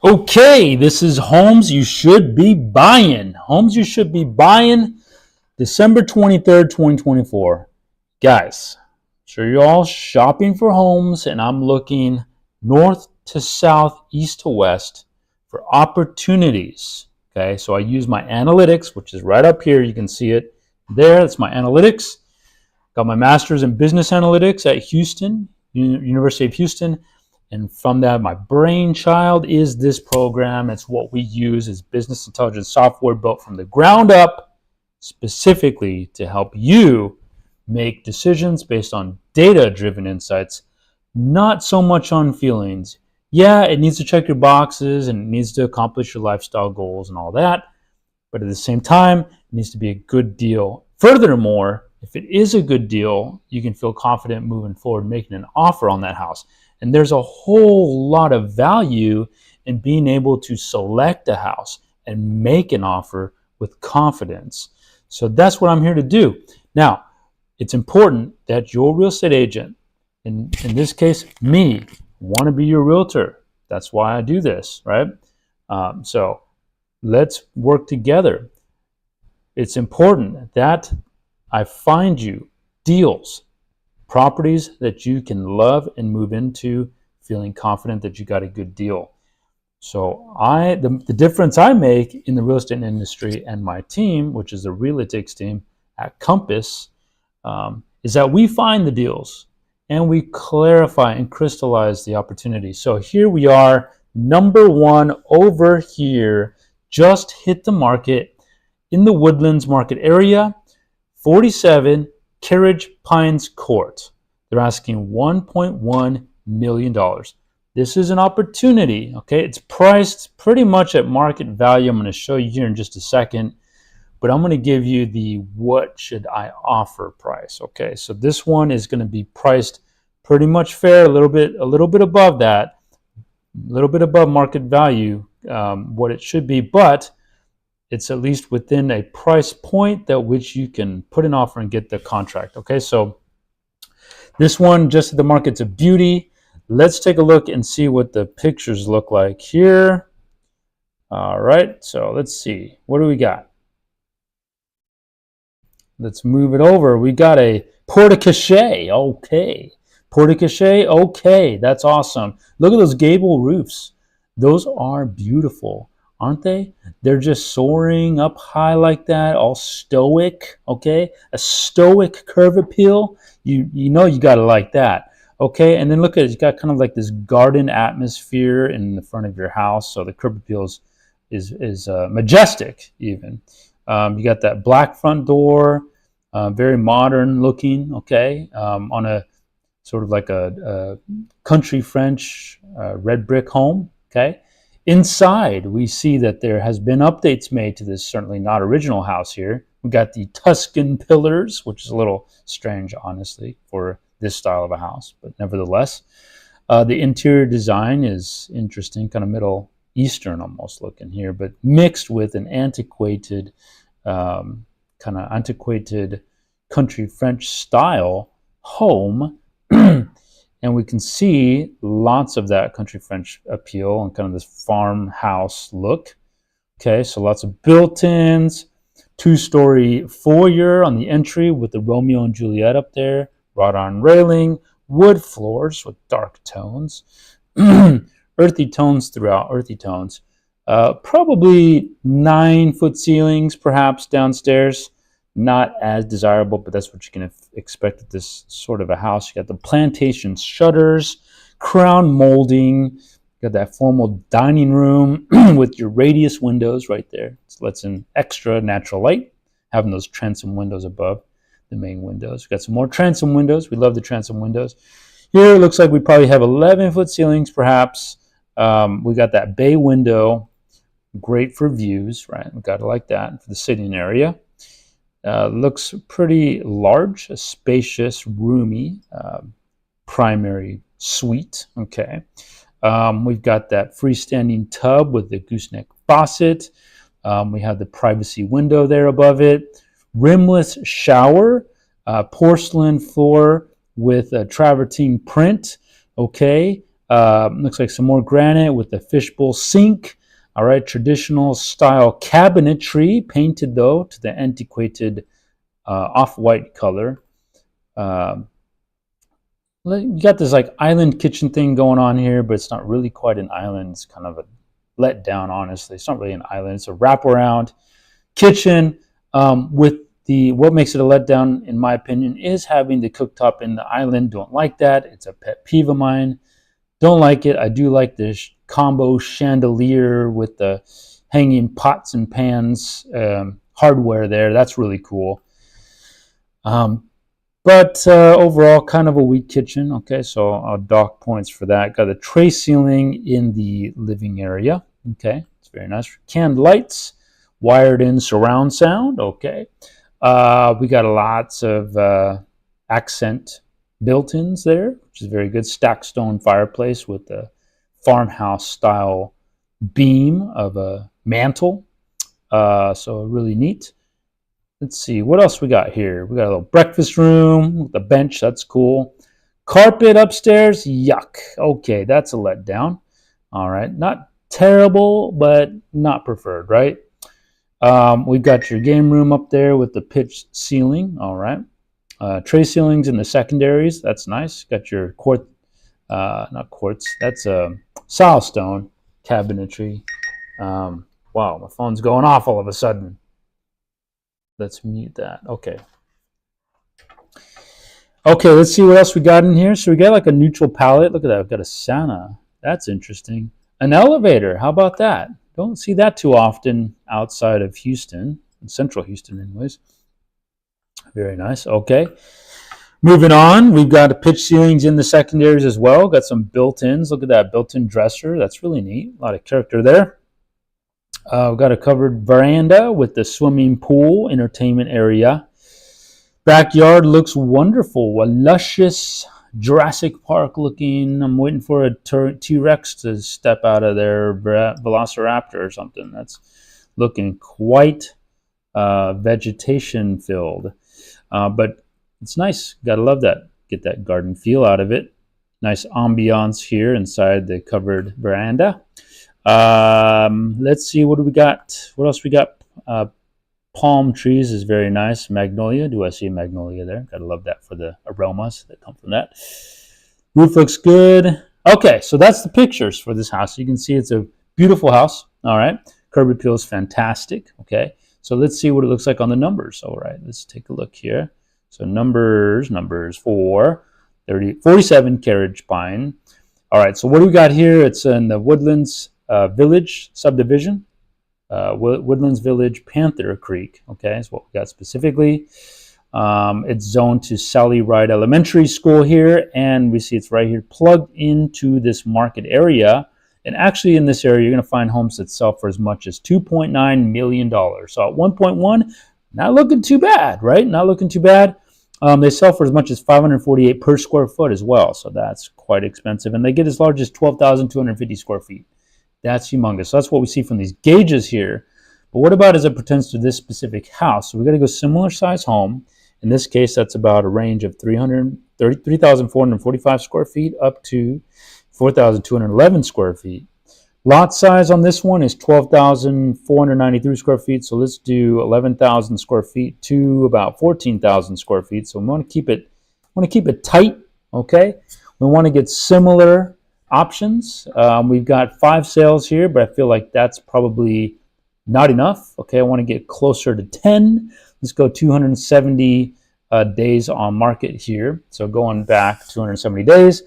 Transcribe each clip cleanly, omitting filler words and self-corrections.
Okay, this is Homes You Should Be Buying. Homes You Should Be Buying, December 23rd, 2024. Guys, sure you're all shopping for homes, and I'm looking north to south, east to west for opportunities. Okay, so I use my analytics, which is right up here. You can see it there. That's my analytics. Got my master's in business analytics at Houston, University of Houston. And from that, my brainchild is this program. It's what we use as business intelligence software built from the ground up, specifically to help you make decisions based on data-driven insights, not so much on feelings. Yeah, it needs to check your boxes and it needs to accomplish your lifestyle goals and all that. But at the same time, it needs to be a good deal. Furthermore, if it is a good deal, you can feel confident moving forward, making an offer on that house. And there's a whole lot of value in being able to select a house and make an offer with confidence. So that's what I'm here to do. Now, it's important that your real estate agent, in this case, me, want to be your realtor. That's why I do this, right? So let's work together. It's important that I find you deals, properties that you can love and move into, feeling confident that you got a good deal. So the difference I make in the real estate industry and my team, which is the Realetix team at Compass, is that we find the deals and we clarify and crystallize the opportunity. So here we are, number one over here, just hit the market in the Woodlands market area, 47 Carriage Pines Court. They're asking $1.1 million. This is an opportunity, okay? It's priced pretty much at market value. I'm going to show you here in just a second, but I'm going to give you the what should I offer price, okay? So this one is going to be priced pretty much fair, a little bit above that, a little bit above market value, what it should be, but it's at least within a price point that which you can put an offer and get the contract. Okay, so this one, just at the market's a beauty. Let's take a look and see what the pictures look like here. All right, so let's see. What do we got? Let's move it over. We got a porte-cochere. Okay. Porte-cochere. Okay, that's awesome. Look at those gable roofs. Those are beautiful, aren't they? They're just soaring up high like that, all stoic, okay? A stoic curve appeal. You know you got to like that. Okay, and then look at it. It's got kind of like this garden atmosphere in the front of your house. So the curb appeal is majestic even. You got that black front door, very modern looking, okay, on a sort of like a country French red brick home, okay. Inside, we see that there has been updates made to this certainly not original house here. We got the Tuscan pillars, which is a little strange, honestly, for this style of a house, but nevertheless. The interior design is interesting, kind of Middle Eastern almost looking here, but mixed with an antiquated, kind of antiquated country French style home. And we can see lots of that country French appeal and kind of this farmhouse look. Okay, so lots of built-ins, two-story foyer on the entry with the Romeo and Juliet up there, wrought iron railing, wood floors with dark tones, earthy tones throughout, earthy tones. Probably 9-foot ceilings, perhaps downstairs. Not as desirable, but that's what you can expect at this sort of a house. You got the plantation shutters, crown molding, you got that formal dining room with your radius windows right there. It lets in extra natural light, having those transom windows above the main windows. We got some more transom windows. We love the transom windows. Here it looks like we probably have 11-foot ceilings, perhaps. We got that bay window, great for views, right? We got to like that for the sitting area. Looks pretty large, a spacious, roomy primary suite. Okay, we've got that freestanding tub with the gooseneck faucet. We have the privacy window there above it. Rimless shower, porcelain floor with a travertine print. Okay, Looks like some more granite with the fishbowl sink. All right, traditional style cabinetry, painted though to the antiquated off-white color. You got this like island kitchen thing going on here, but it's not really quite an island. It's kind of a letdown, honestly. It's not really an island. It's a wraparound kitchen with what makes it a letdown, in my opinion, is having the cooktop in the island. Don't like that. It's a pet peeve of mine. Don't like it. I do like this combo chandelier with the hanging pots and pans hardware there. That's really cool. But overall, kind of a weak kitchen. Okay, so I'll dock points for that. Got a tray ceiling in the living area. Okay, it's very nice. Canned lights, wired in surround sound. Okay, we got lots of accent built-ins there, which is very good. Stacked stone fireplace with a farmhouse style beam of a mantle. So really neat. Let's see, what else we got here? We got a little breakfast room with a bench. That's cool. Carpet upstairs. Yuck. Okay, that's a letdown. All right, not terrible, but not preferred, right? We've got your game room up there with the pitched ceiling. All right. Tray ceilings in the secondaries. That's nice. Got your not quartz. That's silestone cabinetry. Wow, my phone's going off all of a sudden. Let's mute that. Okay. Okay, let's see what else we got in here. So we got like a neutral palette. Look at that. We've got a sauna. That's interesting. An elevator. How about that? Don't see that too often outside of Houston, central Houston anyways. Very nice. Okay. Moving on, we've got pitch ceilings in the secondaries as well. Got some built-ins. Look at that built-in dresser. That's really neat. A lot of character there. We've got a covered veranda with the swimming pool, entertainment area. Backyard looks wonderful. A luscious Jurassic Park looking. I'm waiting for a T-Rex to step out of their Velociraptor or something. That's looking quite vegetation filled. But it's nice. Gotta love that. Get that garden feel out of it. Nice ambiance here inside the covered veranda. Let's see, what do we got? What else we got? Palm trees is very nice. Magnolia. Do I see magnolia there? Gotta love that for the aromas that come from that. Roof looks good. Okay, so that's the pictures for this house. You can see it's a beautiful house. All right. Curb appeal is fantastic. Okay. So let's see what it looks like on the numbers. All right, let's take a look here. So numbers for 47 Carriage Pine. All right, so what do we got here? It's in the Woodlands Village subdivision. Woodlands Village, Panther Creek. Okay, is what we got specifically. It's zoned to Sally Ride Elementary School here, and we see it's right here plugged into this market area. And actually in this area, you're going to find homes that sell for as much as $2.9 million. So at 1.1, not looking too bad, right? Not looking too bad. They sell for as much as $548 per square foot as well. So that's quite expensive. And they get as large as 12,250 square feet. That's humongous. So that's what we see from these gauges here. But what about as it pertains to this specific house? So we got to go similar size home. In this case, that's about a range of 3,445 square feet up to 4,211 square feet. Lot size on this one is 12,493 square feet. So let's do 11,000 square feet to about 14,000 square feet. So we want to keep it tight. Okay. We want to get similar options. We've got 5 sales here, but I feel like that's probably not enough. Okay. I want to get closer to 10. Let's go 270 days on market here. So going back 270 days.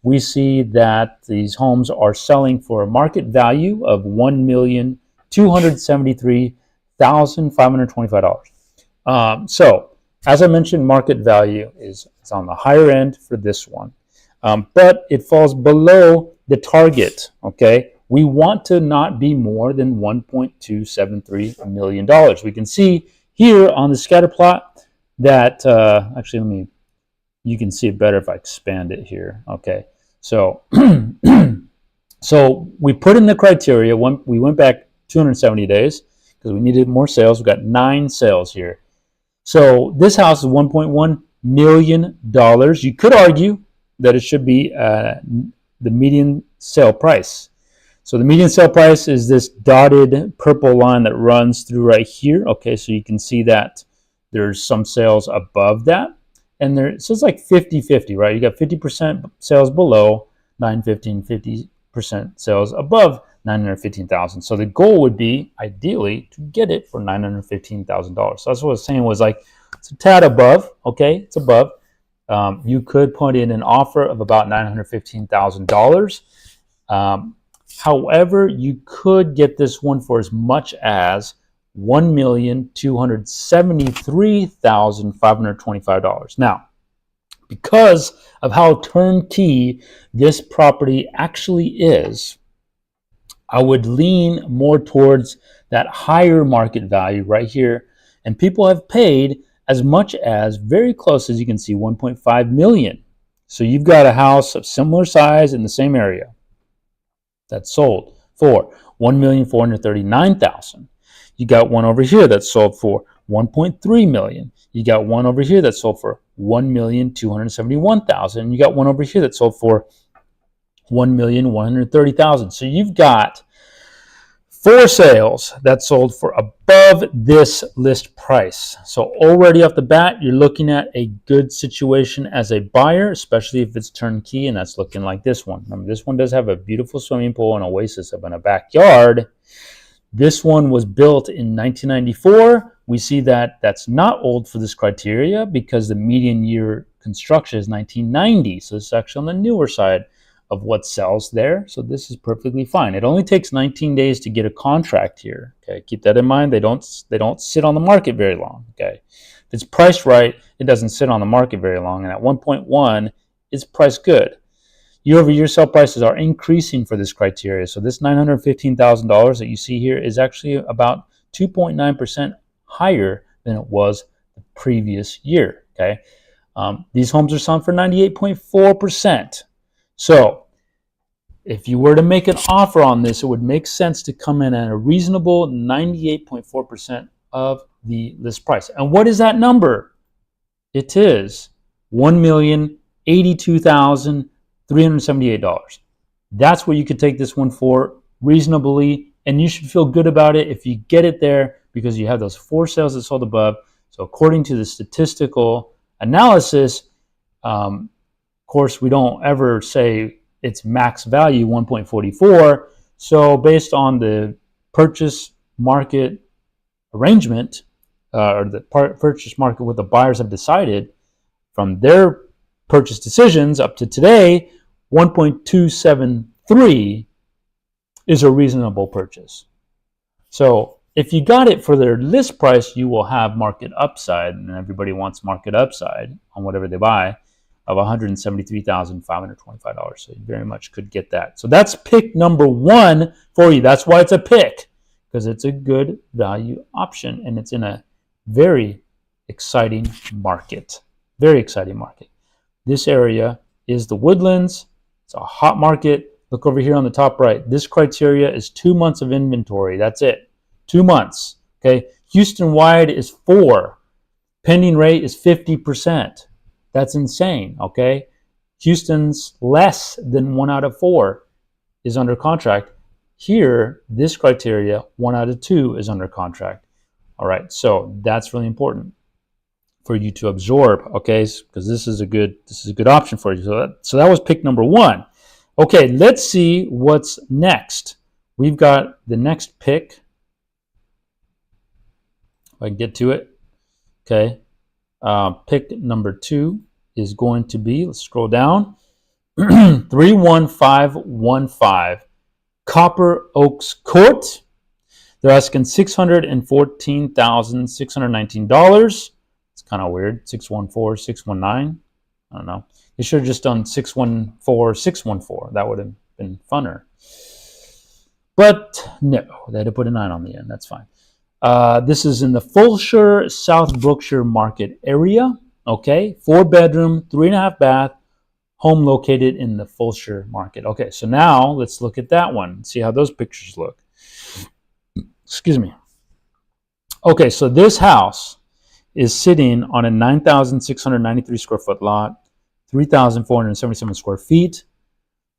We see that these homes are selling for a market value of $1,273,525. So, as I mentioned, market value is on the higher end for this one, but it falls below the target. Okay, we want to not be more than $1.273 million. We can see here on the scatter plot that actually you can see it better if I expand it here. Okay, so so we put in the criteria. We went back 270 days because we needed more sales. We got 9 sales here. So this house is $1.1 million. You could argue that it should be the median sale price. So the median sale price is this dotted purple line that runs through right here. Okay, so you can see that there's some sales above that. And there, so it's like 50-50, right? You got 50% sales below 915, 50% sales above 915,000. So the goal would be ideally to get it for $915,000. So that's what I was saying was like it's a tad above. Okay, it's above. You could put in an offer of about $915,000. However, you could get this one for as much as $1,273,525. Now, because of how turnkey this property actually is, I would lean more towards that higher market value right here. And people have paid as much as, very close as you can see, $1.5 million. So you've got a house of similar size in the same area that's sold for $1,439,000. You got one over here that's sold for $1.3 million. You got one over here that's sold for $1,271,000. You got one over here that's sold for $1,130,000. So you've got 4 sales that sold for above this list price. So already off the bat, you're looking at a good situation as a buyer, especially if it's turnkey, and that's looking like this one. Remember, this one does have a beautiful swimming pool and oasis up in a backyard. This one was built in 1994. We see that that's not old for this criteria because the median year construction is 1990. So it's actually on the newer side of what sells there. So this is perfectly fine. It only takes 19 days to get a contract here. Okay, keep that in mind. They don't sit on the market very long. Okay, if it's priced right, it doesn't sit on the market very long. And at 1.1, it's priced good. Year-over-year sale prices are increasing for this criteria. So this $915,000 that you see here is actually about 2.9% higher than it was the previous year. Okay, these homes are selling for 98.4%. So if you were to make an offer on this, it would make sense to come in at a reasonable 98.4% of the list price. And what is that number? It is $1,082,378. That's what you could take this one for reasonably, and you should feel good about it if you get it there because you have those 4 sales that sold above. So according to the statistical analysis, of course, we don't ever say it's max value 1.44. So based on the purchase market arrangement, or the purchase market, what the buyers have decided from their purchase decisions up to today, 1.273 is a reasonable purchase. So if you got it for their list price, you will have market upside, and everybody wants market upside on whatever they buy, of $173,525. So you very much could get that. So that's pick number 1 for you. That's why it's a pick, because it's a good value option, and it's in a very exciting market. Very exciting market. This area is the Woodlands. It's a hot market. Look over here on the top right. This criteria is 2 months of inventory. That's it. 2 months. Okay. Houston-wide is 4. Pending rate is 50%. That's insane, okay? Houston's less than 1 out of 4 is under contract. Here, this criteria, 1 out of 2 is under contract. All right, so that's really important for you to absorb, okay? Because this is a good option for you. So that was pick number 1. Okay, let's see what's next. We've got the next pick. If I can get to it, okay. Pick number 2 is going to be, let's scroll down, 31515 Copper Oaks Court. They're asking $614,619. It's kind of weird, 614, 619. I don't know. They should have just done 614, 614. That would have been funner. But no, they had to put a 9 on the end. That's fine. This is in the Fulshire, South Brookshire market area. Okay, 4-bedroom, 3.5 bath, home located in the Fulshire market. Okay, so now let's look at that one and see how those pictures look. Excuse me. Okay, so this house is sitting on a 9,693 square foot lot, 3,477 square feet.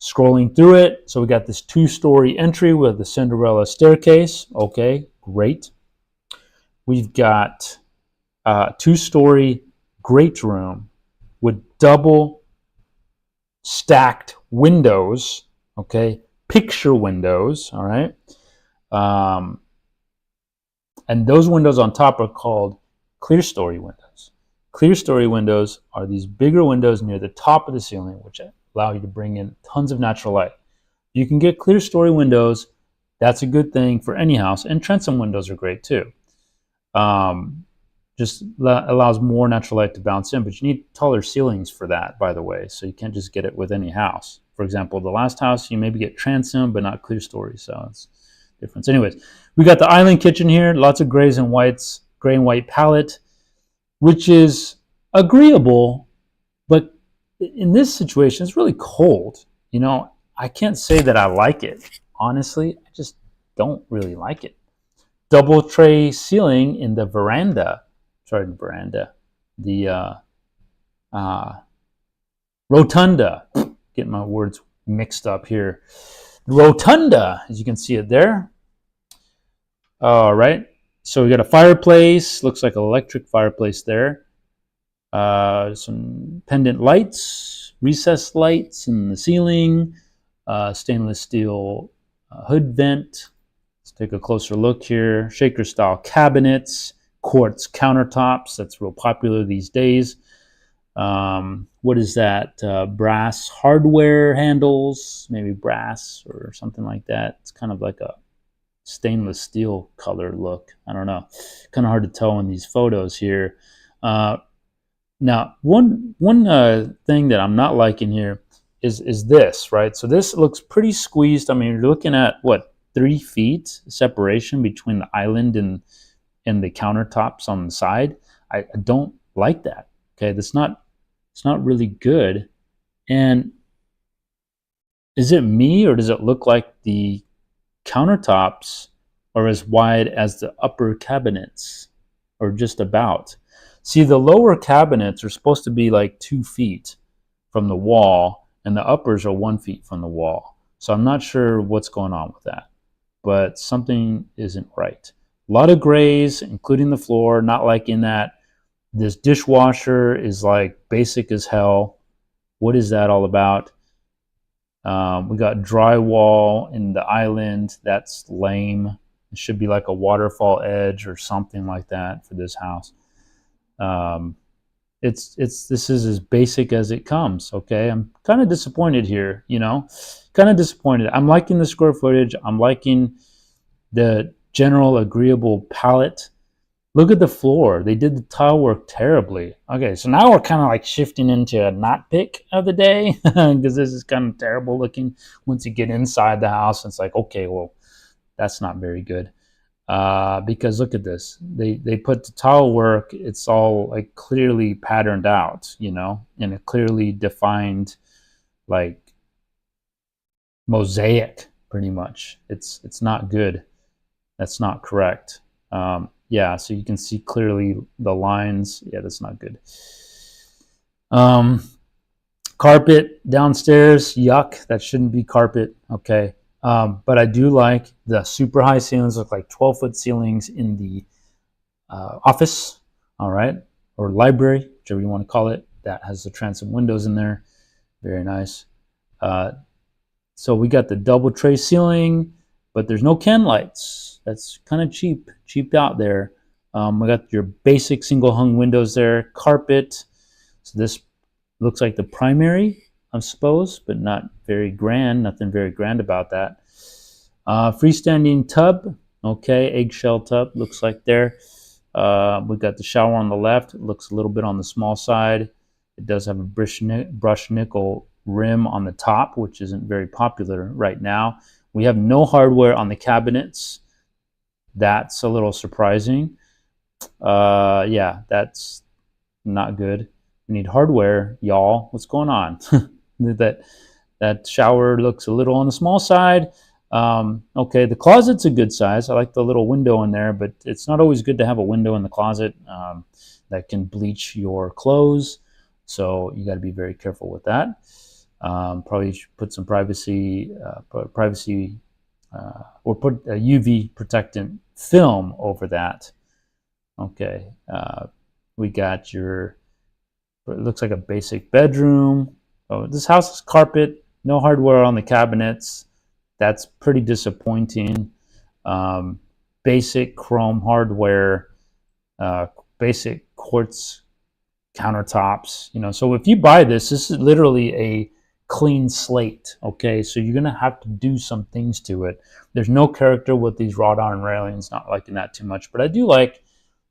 Scrolling through it, so we got this 2-story entry with the Cinderella staircase. Okay, great. We've got a 2-story great room with double stacked windows. Okay, picture windows. All right. And those windows on top are called clear story windows. Clear story windows are these bigger windows near the top of the ceiling, which allow you to bring in tons of natural light. You can get clear story windows. That's a good thing for any house. And transom windows are great too. Just allows more natural light to bounce in, but you need taller ceilings for that, by the way. So you can't just get it with any house. For example, the last house, you maybe get transom, but not clear story. So it's difference. Anyways, we got the island kitchen here. Lots of grays and whites, gray and white palette, which is agreeable, but in this situation, it's really cold. You know, I can't say that I like it. Honestly, I just don't really like it. Double tray ceiling in the veranda. Sorry, the veranda. The rotunda. Getting my words mixed up here. Rotunda, as you can see it there. All right. So we got a fireplace. Looks like an electric fireplace there. Some pendant lights, recessed lights in the ceiling, stainless steel hood vent. Let's take a closer look here. Shaker style cabinets, quartz countertops. That's real popular these days. What is that? Brass hardware handles, maybe brass or something like that. It's kind of like a stainless steel color look. I don't know. Kind of hard to tell in these photos here. Now, one thing that I'm not liking here is this, right? So this looks pretty squeezed. I mean, you're looking at what, 3 feet separation between the island and the countertops on the side. I don't like that. Okay, it's not really good. And is it me, or does it look like the countertops are as wide as the upper cabinets, or just about? See, the lower cabinets are supposed to be like 2 feet from the wall, and the uppers are 1 foot from the wall. So I'm not sure what's going on with that, but something isn't right. A lot of grays, including the floor, not liking that. This dishwasher is like basic as hell. What is that all about? We got drywall in the island. That's lame. It should be like a waterfall edge or something like that for this house. This is as basic as it comes. Okay, I'm kind of disappointed here. You know, kind of disappointed. I'm liking the square footage. I'm liking the general agreeable palette. Look at the floor. They did the tile work terribly. Okay, so now we're kind of like shifting into a not pick of the day because this is kind of terrible looking. Once you get inside the house, it's like, okay, well, that's not very good. Because look at this. They put the tile work. It's all like clearly patterned out, you know, in a clearly defined like mosaic, pretty much. It's not good. That's not correct. Yeah, so you can see clearly the lines. Yeah, that's not good. Carpet downstairs, yuck. That shouldn't be carpet. Okay. But I do like the super high ceilings, look like 12-foot ceilings in the office, all right, or library, whichever you want to call it. That has the transom windows in there. Very nice. So we got the double tray ceiling, but there's no can lights. That's kind of cheaped out there. We got your basic single hung windows there, carpet. So this looks like the primary, I suppose, but not very grand. Nothing very grand about that. Freestanding tub, okay, eggshell tub looks like there. We got the shower on the left. It looks a little bit on the small side. It does have a brushed nickel rim on the top, which isn't very popular right now. We have no hardware on the cabinets. That's a little surprising. Yeah, that's not good. We need hardware, y'all. What's going on? that shower looks a little on the small side. Okay, the closet's a good size. I like the little window in there, but it's not always good to have a window in the closet that can bleach your clothes. So you got to be very careful with that. Probably should put some privacy, or put a UV protectant film over that. Okay, we got your, it looks like a basic bedroom. Oh, this house is carpet, no hardware on the cabinets. That's pretty disappointing. Basic chrome hardware, basic quartz countertops. So if you buy this is literally a clean slate. Okay, so you're gonna have to do some things to it. There's no character with these wrought iron railings. Not liking that too much, but I do like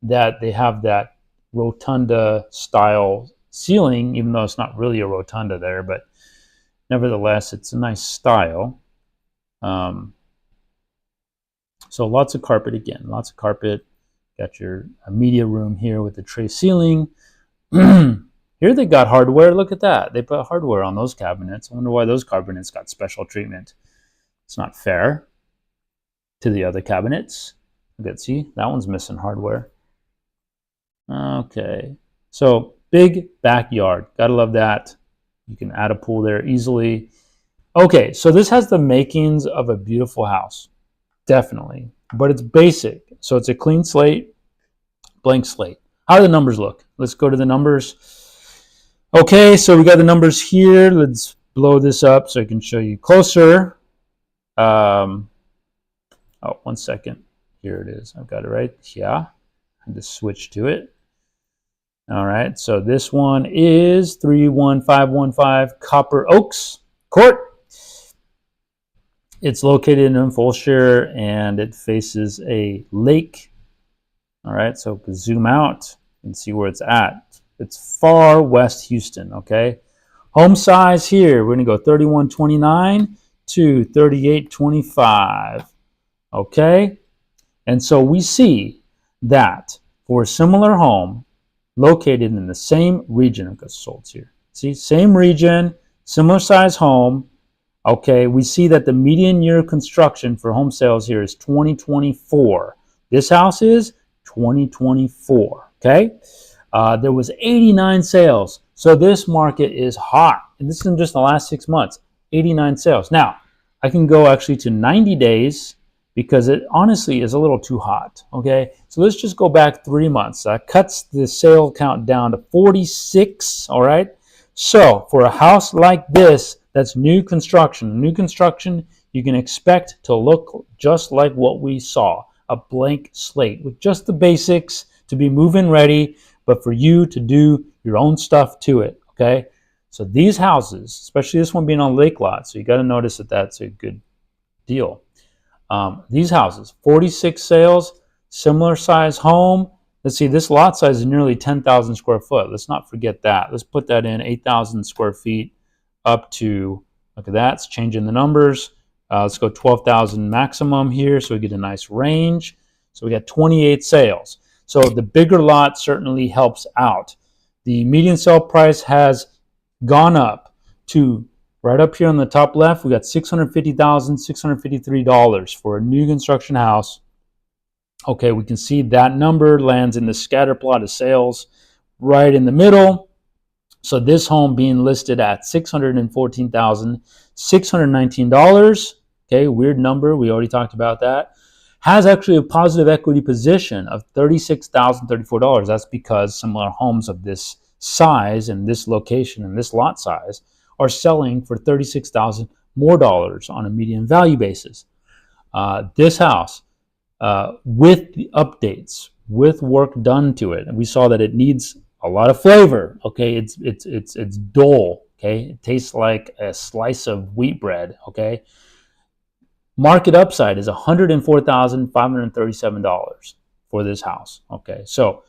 that they have that rotunda style ceiling, even though it's not really a rotunda there, but nevertheless it's a nice style. So lots of carpet again, lots of carpet. Got your media room here with the tray ceiling. Here they got hardware. Look at that. They put hardware on those cabinets. I wonder why those cabinets got special treatment. It's not fair to the other cabinets. Let's see, that one's missing hardware. Okay, so big backyard. Gotta love that. You can add a pool there easily. Okay, so this has the makings of a beautiful house. Definitely. But it's basic. So it's a clean slate, blank slate. How do the numbers look? Let's go to the numbers. Okay, so we got the numbers here. Let's blow this up so I can show you closer. Oh, 1 second. Here it is. I've got it right. Yeah. I just switch to it. All right, so this one is 31515 Copper Oaks Court. It's located in Fulshire and it faces a lake. All right, so zoom out and see where it's at. It's far west Houston, okay? Home size here, we're gonna go 3129 to 3825, okay? And so we see that for a similar home located in the same region, because sold here. See, same region, similar size home. Okay, we see that the median year of construction for home sales here is 2024. This house is 2024, okay? There was 89 sales. So this market is hot. And this is in just the last 6 months, 89 sales. Now, I can go actually to 90 days because it honestly is a little too hot, okay? So let's just go back 3 months. That cuts the sale count down to 46, all right? So for a house like this, that's new construction. New construction, you can expect to look just like what we saw, a blank slate with just the basics to be move-in ready, but for you to do your own stuff to it, okay? So these houses, especially this one being on lake lot, so you got to notice that that's a good deal. These houses, 46 sales, similar size home. Let's see, this lot size is nearly 10,000 square foot. Let's not forget that. Let's put that in 8,000 square feet up to, look at that, it's changing the numbers. Let's go 12,000 maximum here so we get a nice range. So we got 28 sales. So the bigger lot certainly helps out. The median sale price has gone up to, right up here on the top left, we got $650,653 for a new construction house. Okay, we can see that number lands in the scatter plot of sales right in the middle. So this home being listed at $614,619. Okay, weird number. We already talked about that. Has actually a positive equity position of $36,034. That's because similar homes of this size and this location and this lot size are selling for $36,000 more on a median value basis. This house, with the updates, with work done to it, and we saw that it needs a lot of flavor. Okay, it's dull. Okay, it tastes like a slice of wheat bread. Okay, market upside is $104,537 for this house. Okay, so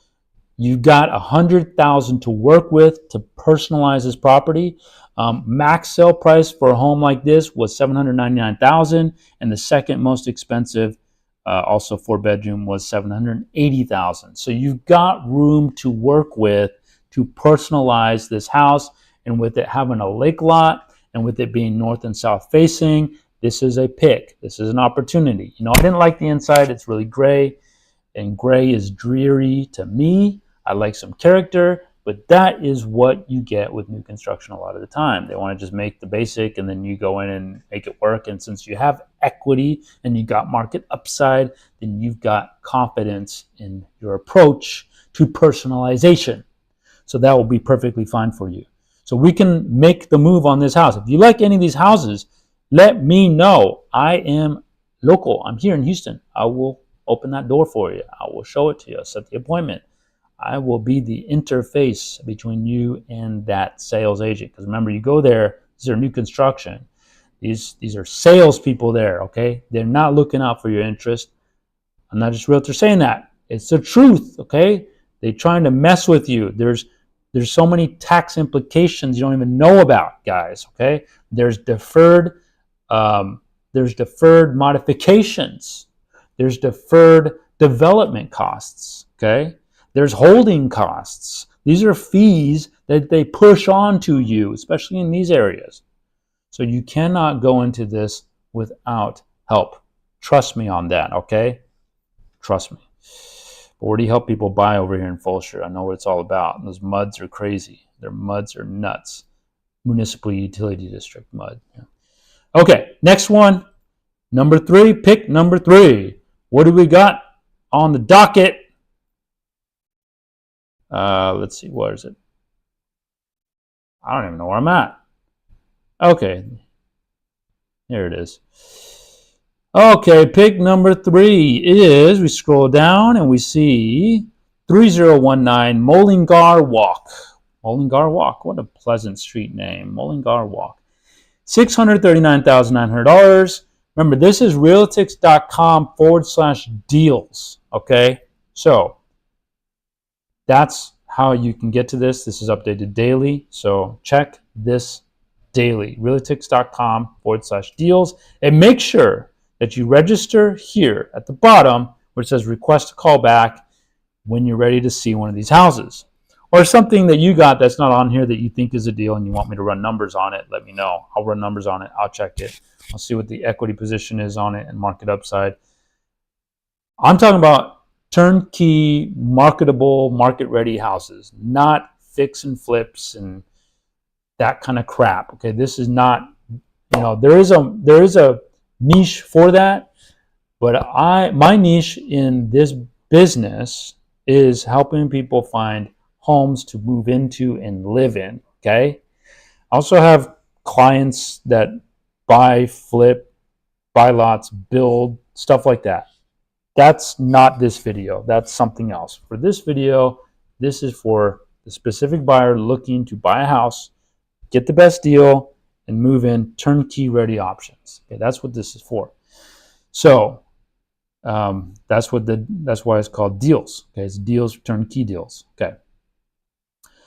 you've got $100,000 to work with to personalize this property. Max sale price for a home like this was $799,000, and the second most expensive, also 4-bedroom, was $780,000. So you've got room to work with to personalize this house, and with it having a lake lot and with it being north and south facing, this is a pick. This is an opportunity. I didn't like the inside. It's really gray, and gray is dreary to me. I like some character, But that is what you get with new construction a lot of the time. They want to just make the basic and then you go in and make it work. And since you have equity and you got market upside, then you've got confidence in your approach to personalization. So that will be perfectly fine for you. So we can make the move on this house. If you like any of these houses, let me know. I am local. I'm here in Houston. I will open that door for you. I will show it to you. Set the appointment. I will be the interface between you and that sales agent. Because remember, you go there, these are new construction. These are salespeople there, okay? They're not looking out for your interest. I'm not just a realtor saying that. It's the truth, okay? They're trying to mess with you. There's so many tax implications you don't even know about, guys, okay? There's deferred modifications. There's deferred development costs, okay? There's holding costs. These are fees that they push on to you, especially in these areas. So you cannot go into this without help. Trust me on that, okay? Trust me. But where do you help people buy over here in Fulshire? I know what it's all about. Those MUDs are crazy. Their MUDs are nuts. Municipal Utility District MUD. Yeah. Okay, next one. Number 3, pick number 3. What do we got on the docket? Let's see, where is it? I don't even know where I'm at. Okay, here it is. Okay, pick number 3 is, we scroll down and we see 3019 Mullingar Walk. Mullingar Walk, what a pleasant street name. Mullingar Walk. $639,900. Remember, this is realetix.com/deals. Okay, so that's how you can get to this. This is updated daily, so check this daily. Realetix.com/deals, and make sure that you register here at the bottom where it says request a call back when you're ready to see one of these houses. Or something that you got that's not on here that you think is a deal and you want me to run numbers on it, let me know. I'll run numbers on it. I'll check it. I'll see what the equity position is on it and market upside. I'm talking about turnkey, marketable, market-ready houses, not fix and flips and that kind of crap. Okay, this is not, there is a niche for that, but my niche in this business is helping people find homes to move into and live in. Okay, I also have clients that buy, flip, buy lots, build, stuff like that. That's not this video. That's something else. For this video, this is for the specific buyer looking to buy a house, get the best deal, and move in, turnkey ready options. Okay, that's what this is for. So that's why it's called deals. Okay, it's deals, turnkey deals. Okay.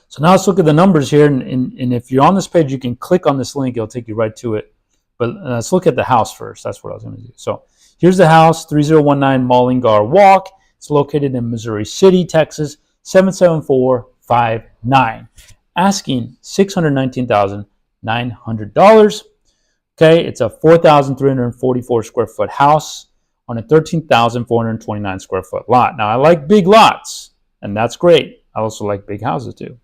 So now let's look at the numbers here, and if you're on this page, you can click on this link. It'll take you right to it. But let's look at the house first. That's what I was going to do. So here's the house, 3019 Mullingar Walk. It's located in Missouri City, Texas, 77459. Asking $619,900. Okay, it's a 4,344 square foot house on a 13,429 square foot lot. Now, I like big lots, and that's great. I also like big houses too.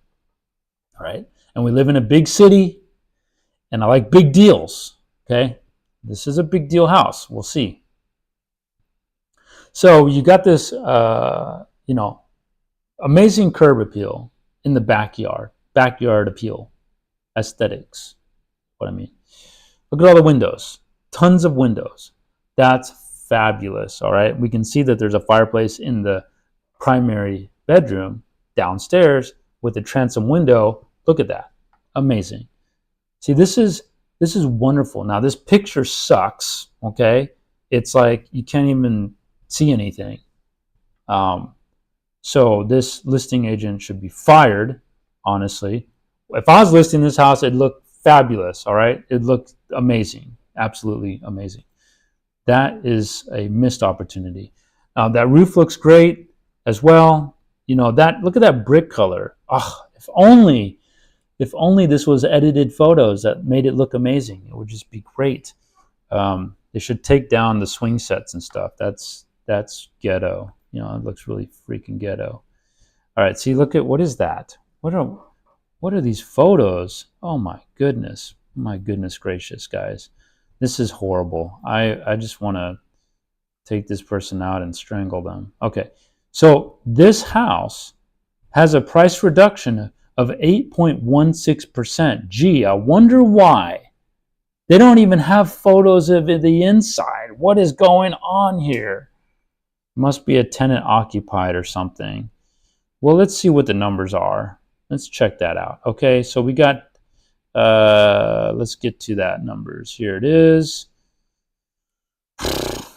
All right, and we live in a big city, and I like big deals. Okay, this is a big deal house. We'll see. So you got this, amazing curb appeal in the backyard appeal, aesthetics. What I mean. Look at all the windows, tons of windows. That's fabulous. All right, we can see that there's a fireplace in the primary bedroom downstairs with a transom window. Look at that, amazing. See, this is wonderful. Now this picture sucks. Okay, it's like you can't even see anything. So this listing agent should be fired. Honestly, if I was listing this house, it'd look fabulous. All right, it looked amazing, absolutely amazing. That is a missed opportunity. That roof looks great as well. Look at that brick color. Oh, if only this was edited photos that made it look amazing. It would just be great. They should take down the swing sets and stuff. That's ghetto. It looks really freaking ghetto. All right, see, look at, what is that? What are these photos? Oh my goodness. My goodness gracious, guys. This is horrible. I just want to take this person out and strangle them. Okay. So this house has a price reduction of 8.16%. Gee, I wonder why. They don't even have photos of the inside. What is going on here? Must be a tenant occupied or something. Well, let's see what the numbers are. Let's check that out. Okay, so we got, let's get to that numbers. Here it is.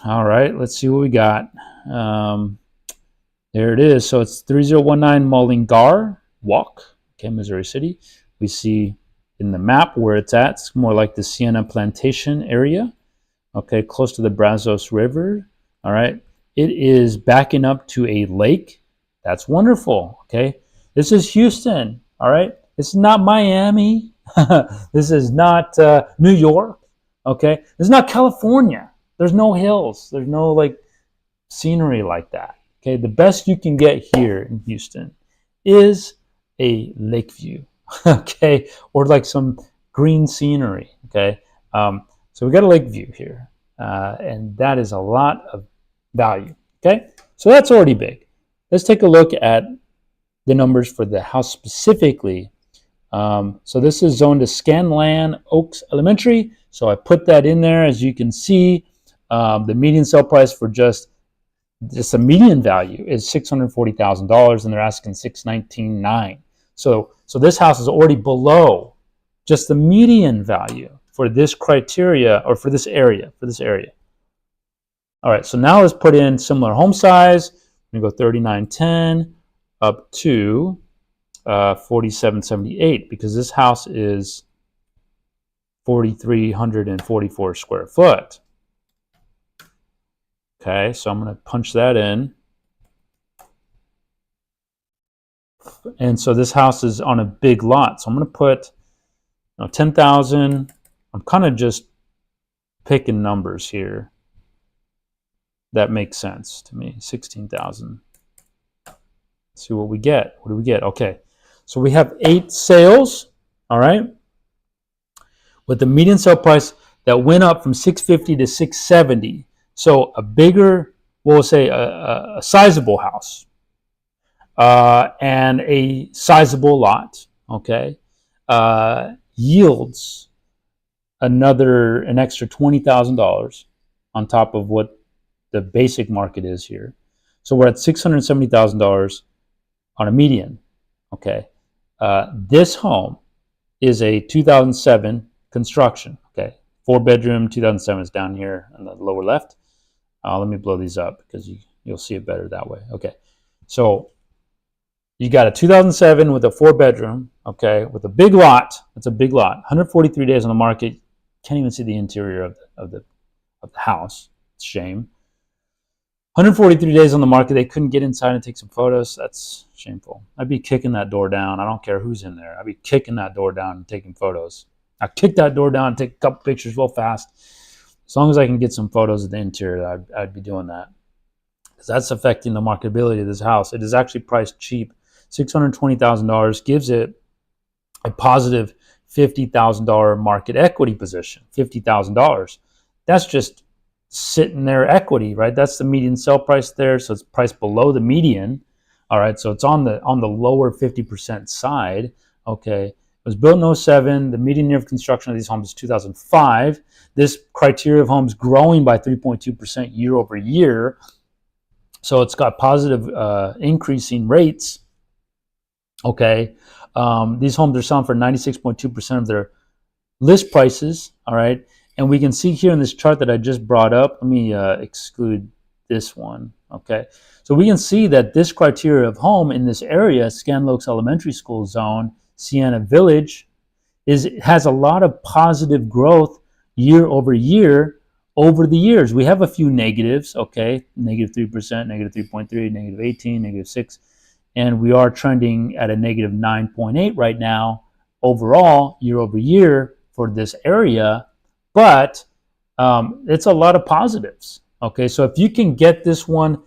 All right, let's see what we got. There it is. So it's 3019 Mullingar Walk, okay, Missouri City. We see in the map where it's at. It's more like the Sienna Plantation area, okay, close to the Brazos River. All right, it is backing up to a lake. That's wonderful. Okay, this is Houston. All right, this is not Miami. This is not New York. Okay, this is not California. There's no hills. There's no like scenery like that. Okay, the best you can get here in Houston is a lake view. Okay, or like some green scenery. Okay, so we got a lake view here, and that is a lot of value. Okay, so that's already big. Let's take a look at the numbers for the house specifically. So this is zoned to Scanlan Oaks Elementary. So I put that in there. As you can see, the median sale price for just a median value is $640,000, and they're asking $619,900. So this house is already below just the median value for this criteria, or for this area. All right, so now let's put in similar home size. I'm gonna go 3910 up to 4778, because this house is 4,344 square foot. Okay, so I'm going to punch that in. And so this house is on a big lot. So I'm going to put 10,000. I'm kind of just picking numbers here that make sense to me. 16,000. Let's see what we get. What do we get? Okay, so we have 8 sales. All right, with the median sale price that went up from 650 to 670. So a bigger, we'll say a sizable house and a sizable lot, okay, yields an extra $20,000 on top of what the basic market is here. So we're at $670,000 on a median, okay. This home is a 2007 construction, okay. 4-bedroom, 2007 is down here on the lower left. Let me blow these up because you'll see it better that way. Okay, so you got a 2007 with a 4-bedroom, okay, with a big lot. It's a big lot. 143 days on the market. Can't even see the interior of the house. It's a shame. 143 days on the market. They couldn't get inside and take some photos. That's shameful. I'd be kicking that door down. I don't care who's in there. I'd be kicking that door down and taking photos. I'd kick that door down and take a couple pictures real fast. As long as I can get some photos of the interior, I'd be doing that. Because that's affecting the marketability of this house. It is actually priced cheap. $620,000 gives it a positive $50,000 market equity position. $50,000. That's just sitting there equity, right? That's the median sale price there. So it's priced below the median. All right, so it's on the lower 50% side. Okay, it was built in 07. The median year of construction of these homes is 2005. This criteria of homes growing by 3.2% year over year. So it's got positive increasing rates. Okay, these homes are selling for 96.2% of their list prices. All right, and we can see here in this chart that I just brought up. Let me exclude this one. Okay, so we can see that this criteria of home in this area, Scanlan Oaks Elementary School zone, Sienna Village, has a lot of positive growth year over year over the years. We have a few negatives, okay, negative 3%, negative 3.3, negative 18, negative 6, and we are trending at a negative 9.8 right now overall year over year for this area, but it's a lot of positives. Okay, so if you can get this one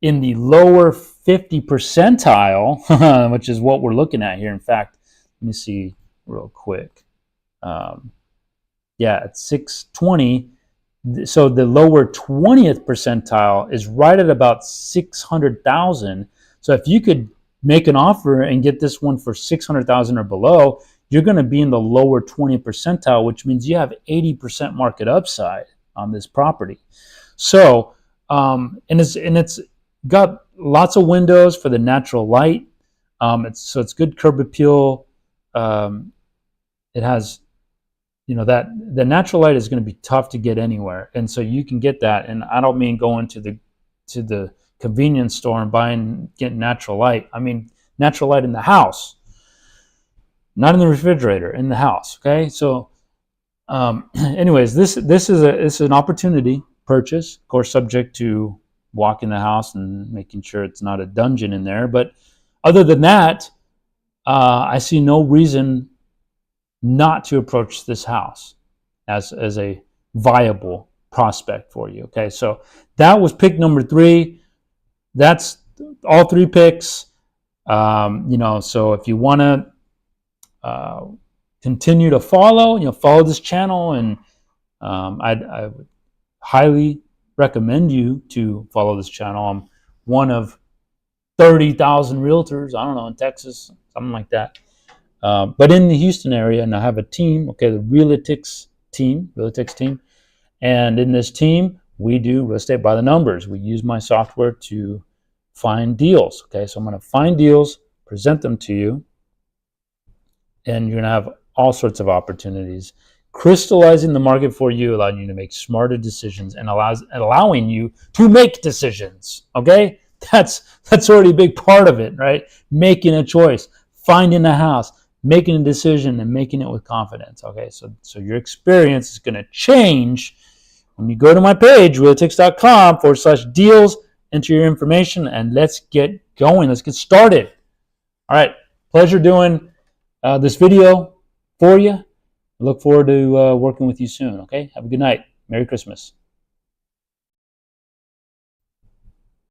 in the lower 50 percentile, which is what we're looking at here. In fact, let me see real quick. Yeah, at 620. So the lower 20th percentile is right at about 600,000. So if you could make an offer and get this one for 600,000 or below, you're going to be in the lower 20 percentile, which means you have 80% market upside on this property. So, and it's got lots of windows for the natural light. It's good curb appeal. It has, that the natural light is going to be tough to get anywhere, and so you can get that. And I don't mean going to the convenience store and getting natural light. I mean natural light in the house, not in the refrigerator, in the house. Okay, so anyways, this is an opportunity purchase, of course, subject to walking the house and making sure it's not a dungeon in there. But other than that, I see no reason not to approach this house as a viable prospect for you. Okay, so that was pick number 3. That's all 3 picks. So if you want to continue to follow this channel, and I would highly recommend you to follow this channel. I'm one of 30,000 realtors, I don't know, in Texas, something like that. But in the Houston area, and I have a team, okay, the Realetix Team, and in this team, we do real estate by the numbers. We use my software to find deals, okay? So I'm going to find deals, present them to you, and you're going to have all sorts of opportunities, crystallizing the market for you, allowing you to make smarter decisions, and allowing you to make decisions, okay? That's already a big part of it, right? Making a choice, finding a house, making a decision, and making it with confidence. Okay, so your experience is going to change when you go to my page, realetix.com/deals, enter your information, and let's get going. Let's get started. All right, pleasure doing this video for you. I look forward to working with you soon. Okay, have a good night. Merry Christmas.